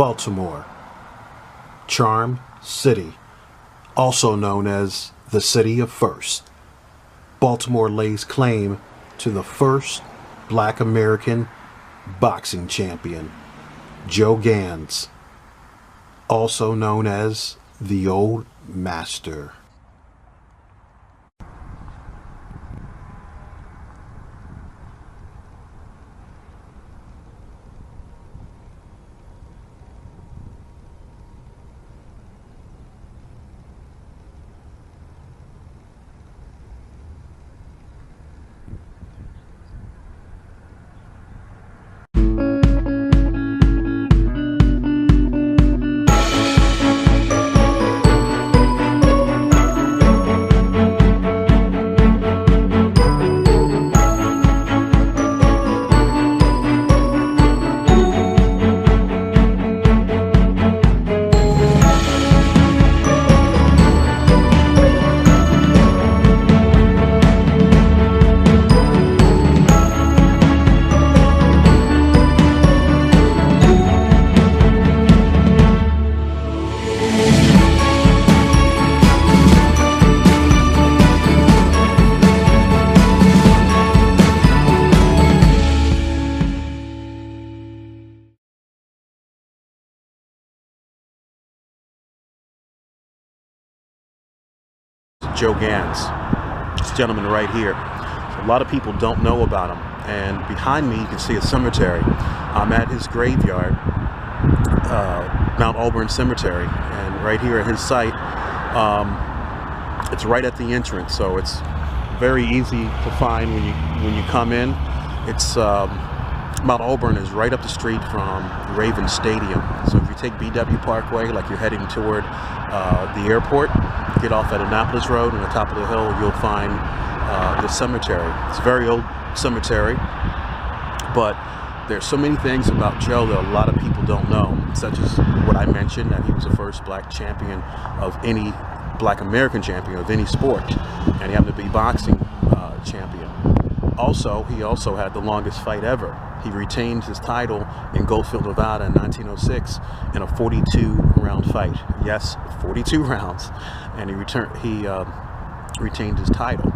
Baltimore, Charm City, also known as the City of First. Baltimore lays claim to the first Black American boxing champion, Joe Gans, also known as the Old Master. Joe Gans, this gentleman right here. A lot of people don't know about him, and behind me you can see a cemetery. I'm at his graveyard, Mount Auburn Cemetery, and right here at his site, it's right at the entrance, so it's very easy to find when you come in. It's Mount Auburn is right up the street from Raven Stadium. So if you take BW Parkway, like you're heading toward the airport, get off at Annapolis Road, and on the top of the hill you'll find the cemetery. It's a very old cemetery, but there's so many things about Joe that a lot of people don't know, such as what I mentioned, that he was the first black champion of any black American champion of any sport, and he happened to be boxing champion. Also, he also had the longest fight ever. He retained his title in Goldfield, Nevada in 1906 in a 42-round fight. Yes, 42 rounds. And he retained his title.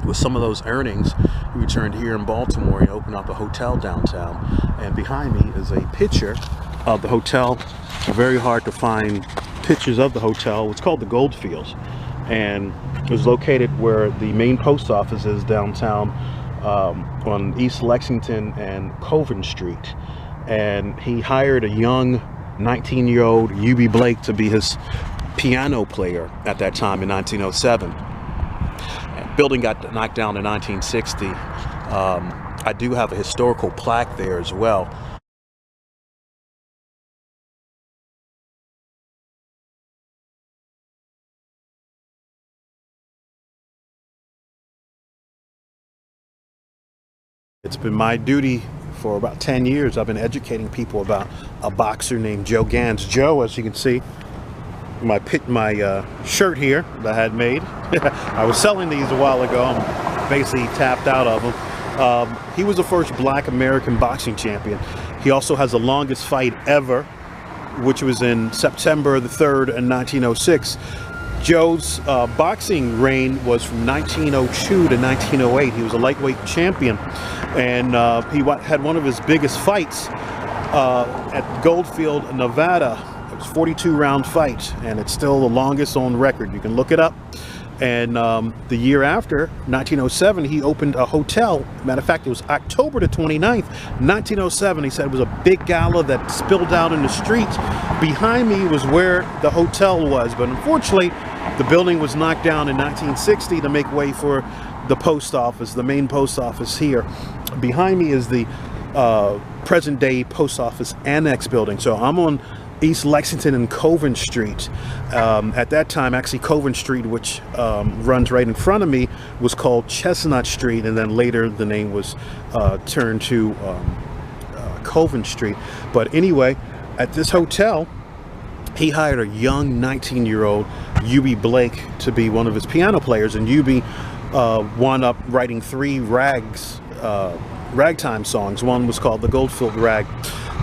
With some of those earnings, he returned here in Baltimore and opened up a hotel downtown. And behind me is a picture of the hotel. Very hard to find pictures of the hotel. It's called the Goldfields. And it was located where the main post office is downtown, on East Lexington and Coven Street. And he hired a young 19-year-old U.B. Blake to be his piano player at that time in 1907. And building got knocked down in 1960. I do have a historical plaque there as well. It's been my duty for about 10 years. I've been educating people about a boxer named Joe Gans. Joe, as you can see, my shirt here that I had made. I was selling these a while ago. I'm basically tapped out of them. He was the first black American boxing champion. He also has the longest fight ever, which was in September the 3rd in 1906. Joe's boxing reign was from 1902 to 1908. He was a lightweight champion, and he had one of his biggest fights at Goldfield, Nevada. It was a 42-round fight, and it's still the longest on record. You can look it up. And the year after, 1907, he opened a hotel. Matter of fact, it was October the 29th, 1907. He said it was a big gala that spilled out in the streets. Behind me was where the hotel was, but unfortunately, the building was knocked down in 1960 to make way for the post office, the main post office here. Behind me is the present-day post office annex building. So I'm on East Lexington and Coven Street. At that time, actually Coven Street, which runs right in front of me, was called Chestnut Street, and then later the name was turned to Coven Street. But anyway, at this hotel, he hired a young 19-year-old U.B. Blake to be one of his piano players, and U.B. wound up writing 3 rags ragtime songs. One was called The Goldfield Rag.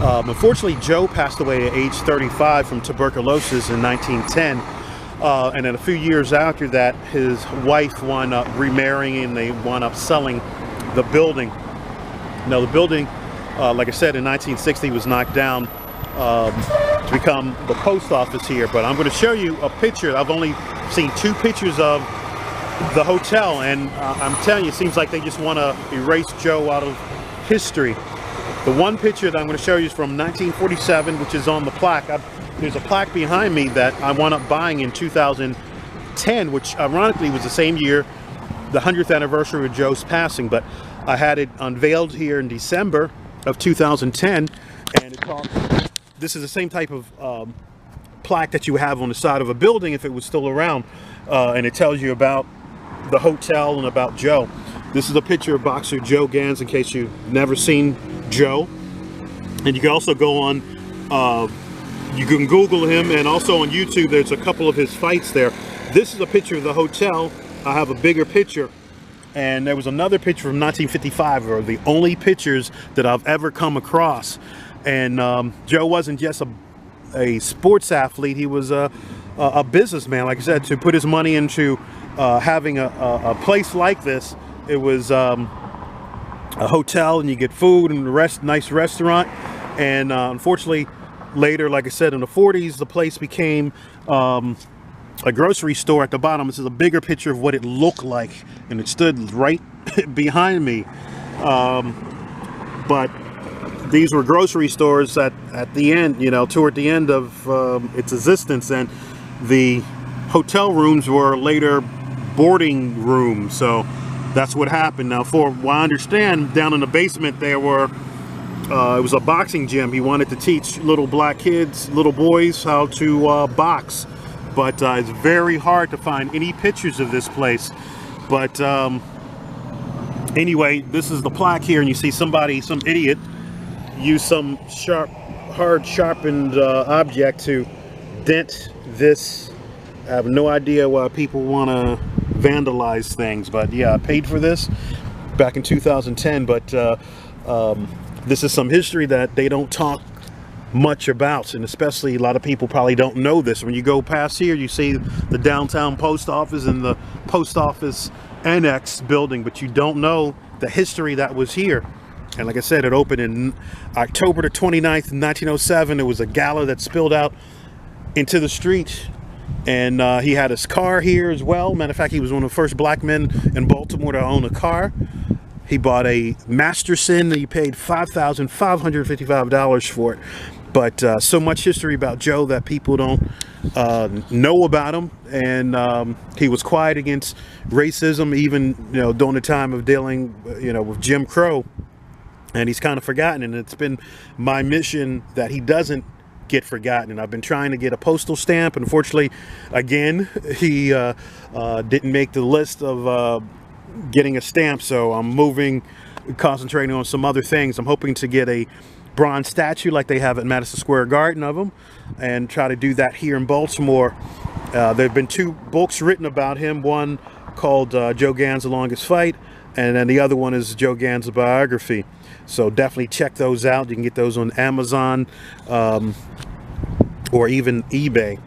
Unfortunately, Joe passed away at age 35 from tuberculosis in 1910. And then a few years after that, his wife wound up remarrying and they wound up selling the building. Now, the building, like I said, in 1960 was knocked down to become the post office here. But I'm going to show you a picture. I've only seen 2 pictures of the hotel, and I'm telling you, it seems like they just want to erase Joe out of history. The one picture that I'm going to show you is from 1947, which is on the plaque. There's a plaque behind me that I wound up buying in 2010, which ironically was the same year, the 100th anniversary of Joe's passing. But I had it unveiled here in December of 2010, and it talks. This is the same type of plaque that you have on the side of a building if it was still around, and it tells you about the hotel and about Joe. This is a picture of boxer Joe Gans, in case you've never seen Joe. And you can also go on, you can Google him, and also on YouTube there's a couple of his fights there. This is a picture of the hotel. I have a bigger picture, and there was another picture from 1955, or the only pictures that I've ever come across. And Joe wasn't just a sports athlete, he was a businessman. Like I said, to put his money into having a place like this, it was a hotel, and you get food and a nice restaurant. And unfortunately, later, like I said, in the 40s, the place became a grocery store at the bottom. This is a bigger picture of what it looked like, and it stood right behind me. But these were grocery stores at the end, you know, toward the end of its existence, and the hotel rooms were later boarding rooms. So that's what happened. Now, for what I understand, down in the basement there were it was a boxing gym. He wanted to teach little black kids, little boys, how to box, but it's very hard to find any pictures of this place. But anyway, this is the plaque here, and you see somebody, some idiot, use some hard sharpened object to dent this. I have no idea why people want to vandalize things, but yeah, I paid for this back in 2010. But this is some history that they don't talk much about, and especially a lot of people probably don't know this. When you go past here, you see the downtown post office and the post office annex building, but you don't know the history that was here. And like I said, it opened in October the 29th, 1907. It was a gala that spilled out into the street, and he had his car here as well. Matter of fact, he was one of the first black men in Baltimore to own a car. He bought a Masterson, and he paid $5,555 for it. But so much history about Joe that people don't know about him. And he was quiet against racism, even, you know, during the time of dealing, you know, with Jim Crow. And he's kind of forgotten, and it's been my mission that he doesn't get forgotten. And I've been trying to get a postal stamp. Unfortunately, again, he didn't make the list of getting a stamp, so I'm concentrating on some other things. I'm hoping to get a bronze statue like they have at Madison Square Garden of him, and try to do that here in Baltimore. There have been 2 books written about him, one called Joe Gans, The Longest Fight, and then the other one is Joe Gans, A Biography. So definitely check those out. You can get those on Amazon or even eBay.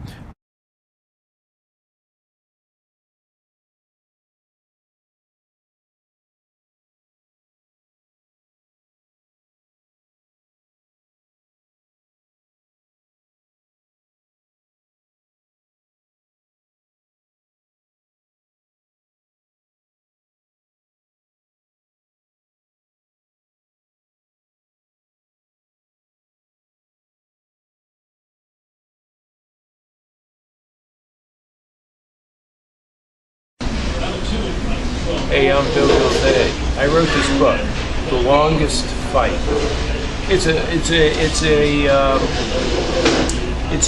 Hey, I'm Bill Gilday. I wrote this book, The Longest Fight. It's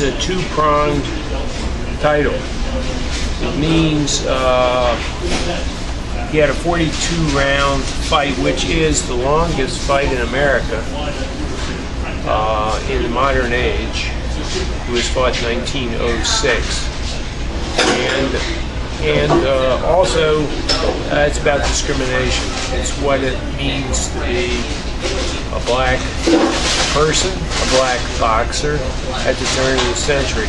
a two-pronged title. It means he had a 42-round fight, which is the longest fight in America in the modern age. It was fought in 1906. And And also, it's about discrimination. It's what it means to be a black person, a black boxer at the turn of the century.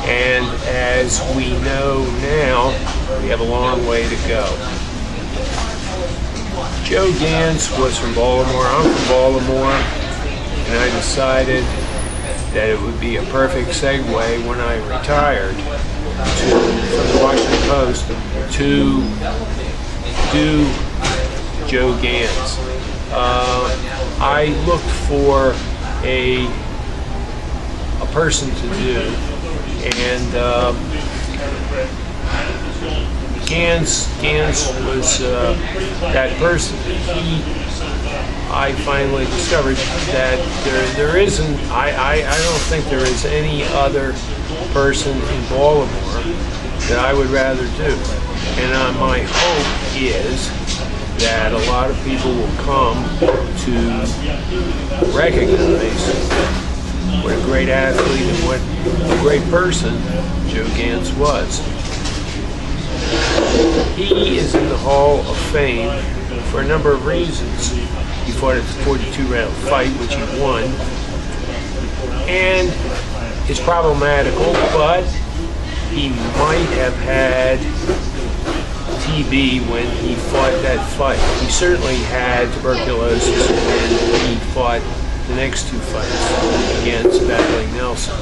And as we know now, we have a long way to go. Joe Gans was from Baltimore. I'm from Baltimore, and I decided that it would be a perfect segue when I retired from the Washington Post to do Joe Gans. I looked for a person to do, and Gans was that person. I finally discovered that there isn't. I don't think there is any other person in Baltimore that I would rather do. And my hope is that a lot of people will come to recognize what a great athlete and what a great person Joe Gans was. He is in the Hall of Fame for a number of reasons. He fought a 42-round fight, which he won, and it's problematical, but he might have had TB when he fought that fight. He certainly had tuberculosis when he fought the next two fights against battling Nelson.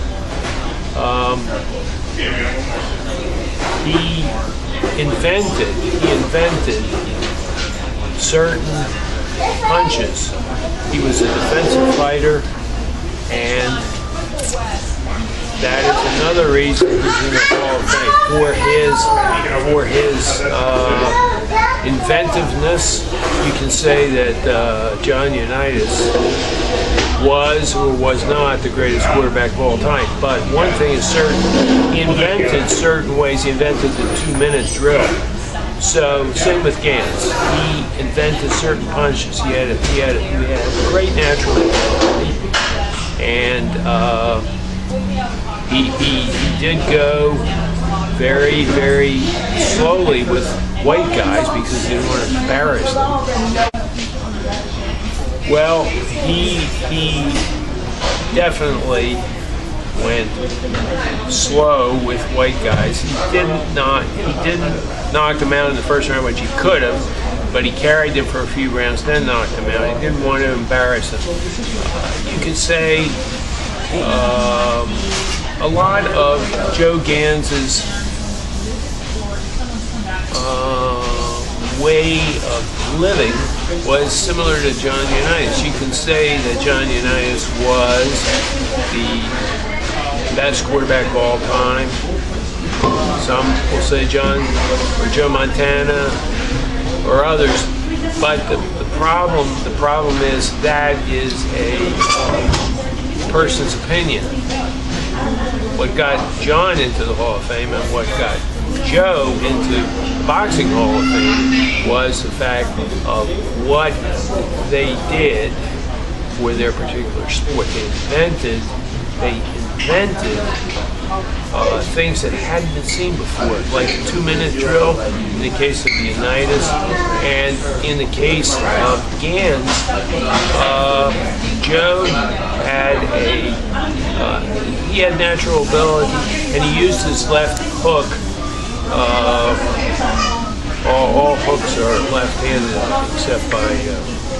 He invented certain punches. He was a defensive fighter, and that is another reason he's in the Hall of Fame for his inventiveness. You can say that John Unitas was or was not the greatest quarterback of all time. But one thing is certain, he invented certain ways. He invented the 2-minute drill. So same with Gans. He invented certain punches. He had a great natural ability, and he did go very, very slowly with white guys because he didn't want to embarrass them. Well, he definitely went slow with white guys. He didn't knock them out in the first round, which he could have, but he carried them for a few rounds, then knocked them out. He didn't want to embarrass them. You could say a lot of Joe Gans's way of living was similar to John Unitas. You can say that John Unitas was the best quarterback of all time. Some will say John or Joe Montana or others, but the problem is that is a person's opinion. What got John into the Hall of Fame and what got Joe into the Boxing Hall of Fame was the fact of what they did for their particular sport. They invented things that hadn't been seen before, like the 2-minute drill in the case of the Unitas, and in the case of Gans, Joe had he had natural ability, and he used his left hook. All hooks are left-handed except by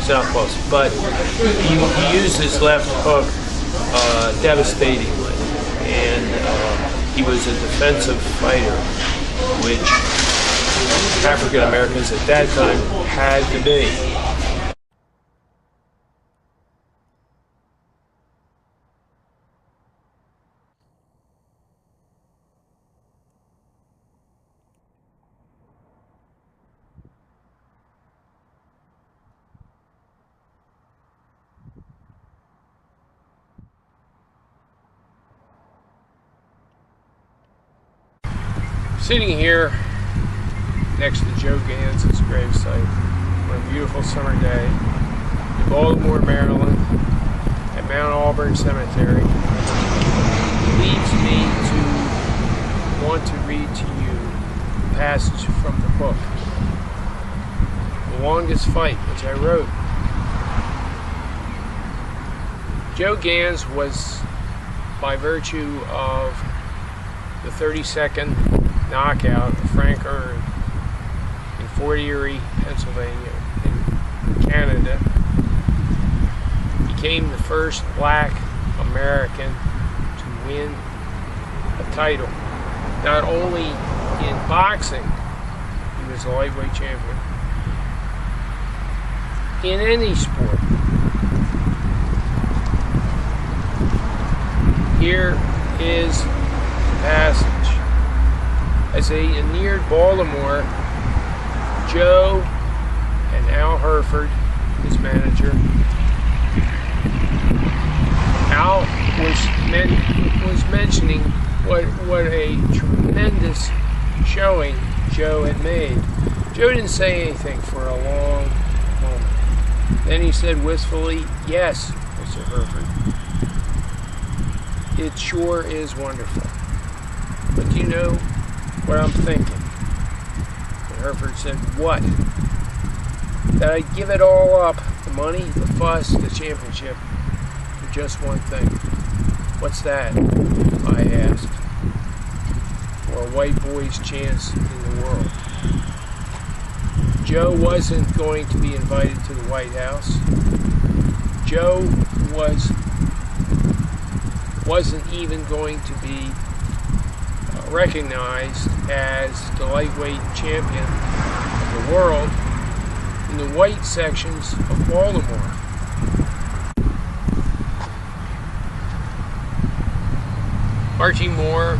southpaws, but he used his left hook devastatingly, and he was a defensive fighter, which African Americans at that time had to be. Sitting here next to Joe Gans' gravesite on a beautiful summer day in Baltimore, Maryland, at Mount Auburn Cemetery, leads me to want to read to you passage from the book, The Longest Fight, which I wrote. Joe Gans was, by virtue of the 32nd knockout of Frank Earn in Fort Erie, Pennsylvania, in Canada, became the first black American to win a title. Not only in boxing, he was a lightweight champion. In any sport. Here is the passage. As they neared Baltimore, Joe and Al Hereford, his manager, Al was mentioning what a tremendous showing Joe had made. Joe didn't say anything for a long moment. Then he said wistfully, "Yes, Mr. Hereford. It sure is wonderful. But you know what I'm thinking?" And Hereford said, "What?" "That I'd give it all up, the money, the fuss, the championship, for just one thing." "What's that?" I asked. "For a white boy's chance in the world." Joe wasn't going to be invited to the White House. Joe wasn't even going to be recognized as the lightweight champion of the world in the white sections of Baltimore. Archie Moore,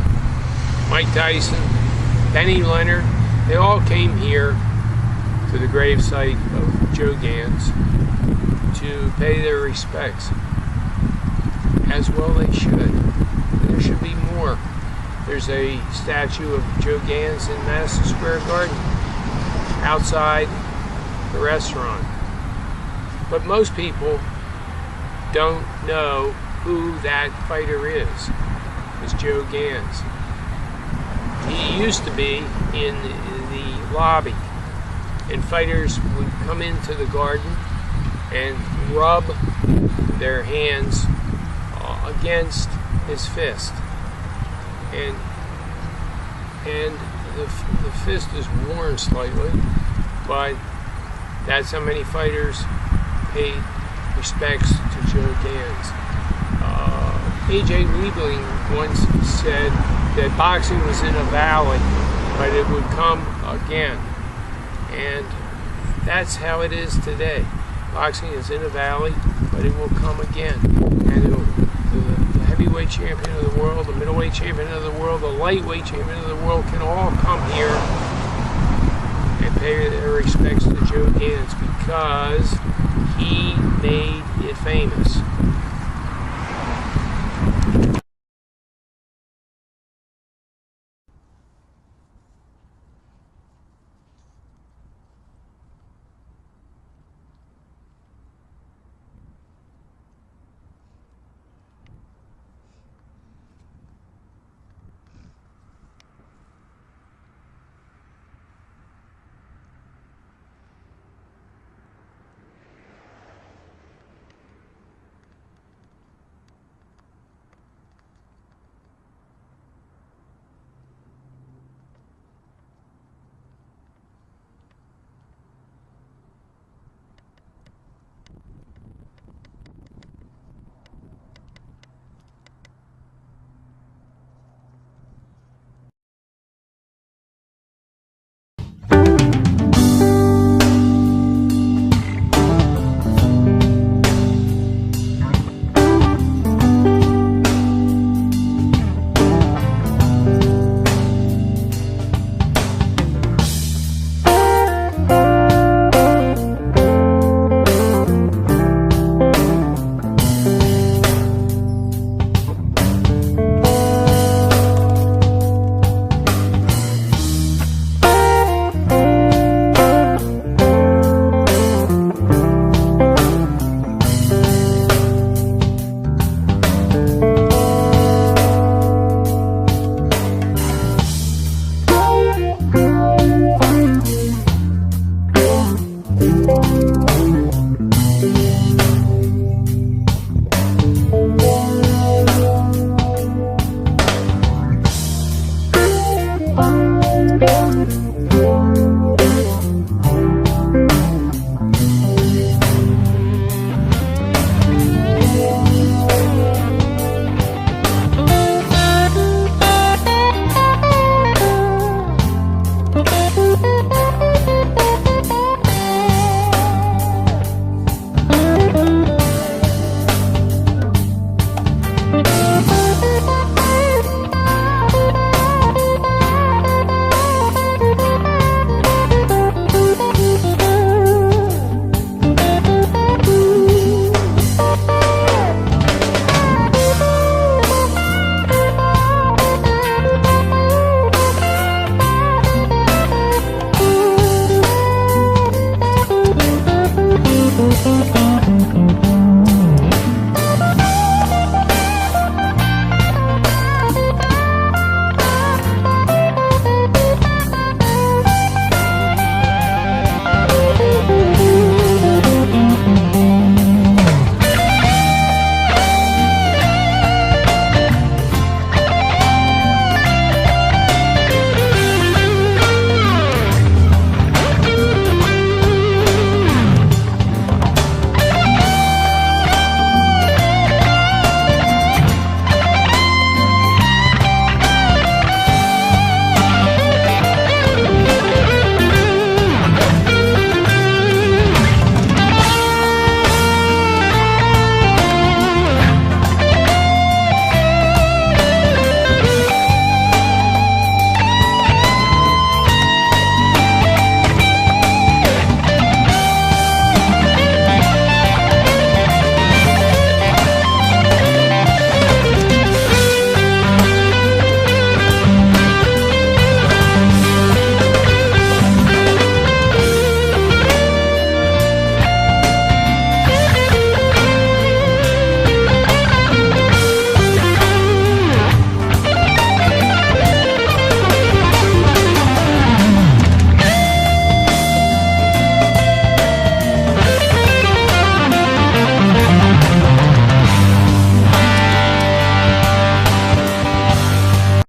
Mike Tyson, Penny Leonard, they all came here to the gravesite of Joe Gans to pay their respects. As well they should. And there should be more. There's a statue of Joe Gans in Madison Square Garden outside the restaurant. But most people don't know who that fighter is Joe Gans. He used to be in the lobby, and fighters would come into the garden and rub their hands against his fist, and the fist is worn slightly, but that's how many fighters paid respects to Joe Gans. A.J. Liebling once said that boxing was in a valley, but it would come again. And that's how it is today. Boxing is in a valley, but it will come again. And the heavyweight champion of the world, the middleweight champion of the world, the lightweight champion of the world can all come here and pay their respects to Joe Gans because he made it famous.